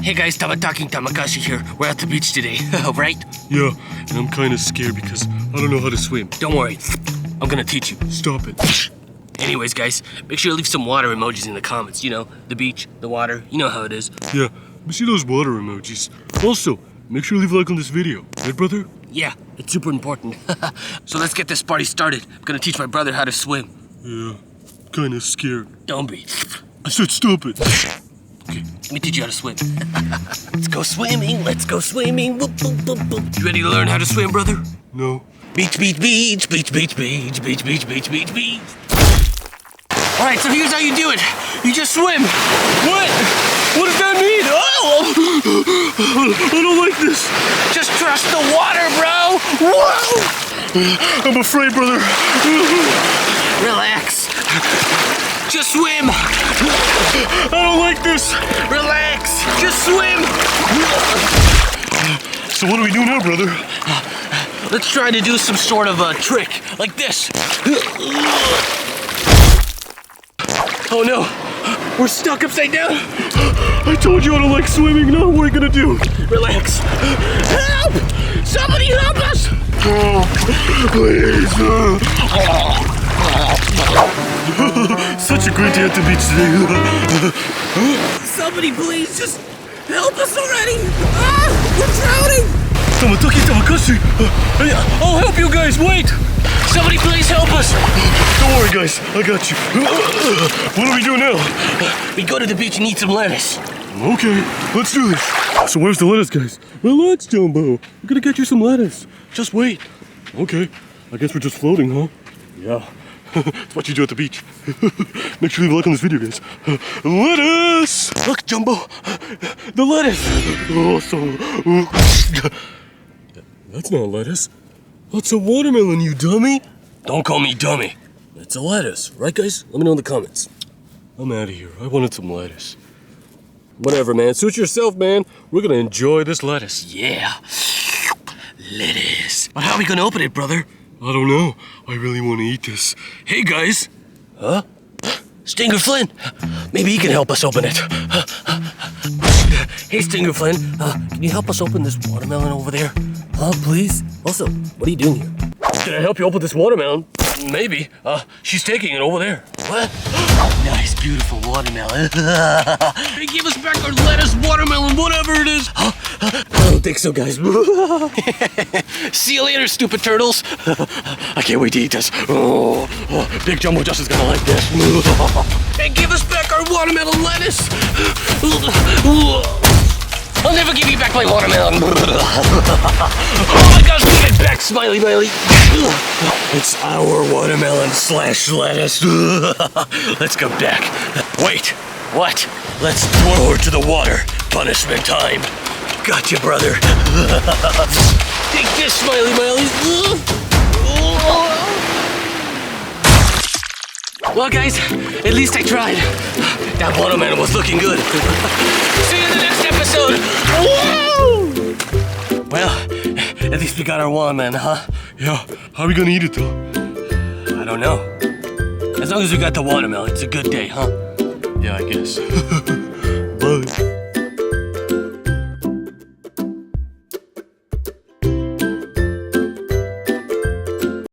Hey guys, Tamataki and Tamakashi here. We're at the beach today, right? Yeah, and I'm kind of scared because I don't know how to swim. Don't worry, I'm gonna teach you. Stop it. Anyways, guys, make sure you leave some water emojis in the comments. You know, the beach, the water, you know how it is. Yeah, let me see those water emojis. Also, make sure you leave a like on this video. Right, brother? Yeah, it's super important. So let's get this party started. I'm gonna teach my brother how to swim. Yeah, kind of scared. Don't be. I said stop it. Okay, let me teach you how to swim. Let's go swimming, let's go swimming. Whoop, whoop, whoop, whoop. You ready to learn how to swim, brother? No. Beach, beach, beach, beach, beach, beach, beach, beach, beach, beach, beach. All right, so here's how you do it. You just swim. What? What does that mean? Oh! I don't like this. Just trust the water, bro. Whoa! I'm afraid, brother. Relax. Just swim. I don't like this. Relax. Just swim. So what do we do now, brother? Let's try to do some sort of a trick, like this. Oh no, we're stuck upside down. I told you I don't like swimming. Now what are we gonna do? Relax. Help! Somebody help us! Oh, please. Such a great day at the beach today. Somebody please just help us already! Ah, we're drowning! Tamataki, Tamakashi. I'll help you guys. Wait. Somebody please help us! Don't worry, guys. I got you. What do we do now? We go to the beach and eat some lettuce. Okay, let's do this. So where's the lettuce, guys? Relax, Jumbo. I'm gonna get you some lettuce. Just wait. Okay, I guess we're just floating, huh? Yeah. It's what you do at the beach. Make sure you leave a like on this video, guys. Lettuce! Look, Jumbo, the lettuce. Oh, that's not lettuce. That's a watermelon, you dummy. Don't call me dummy. It's a lettuce, right, guys? Let me know in the comments. I'm out of here. I wanted some lettuce. Whatever, man. Suit yourself, man. We're gonna enjoy this lettuce. Yeah. Lettuce. But how are we gonna open it, brother? I don't know. I really want to eat this. Hey, guys. Huh? Stinger Flynn. Maybe he can help us open it. Hey, Stinger Flynn. Can you help us open this watermelon over there? Please? Also, what are you doing here? Can I help you open this watermelon? Maybe. She's taking it over there. What? Nice, beautiful watermelon. Hey, give us back our lettuce, watermelon, whatever it is. I don't think so, guys. See you later, stupid turtles. I can't wait to eat this. Oh, Big Jumbo Justin's gonna like this. Hey, give us back our watermelon lettuce. I'll never give you back my watermelon. Oh my gosh, give it back, Smiley Miley. It's our watermelon / lettuce. Let's go back. Wait, what? Let's throw her to the water. Punishment time. Gotcha, brother. Take this, Smiley Miley. Well, guys, at least I tried. That watermelon was looking good. See you in the next episode. Woo! Well, at least we got our watermelon, huh? Yeah. How are we gonna eat it, though? I don't know. As long as we got the watermelon, it's a good day, huh? Yeah, I guess. Bye.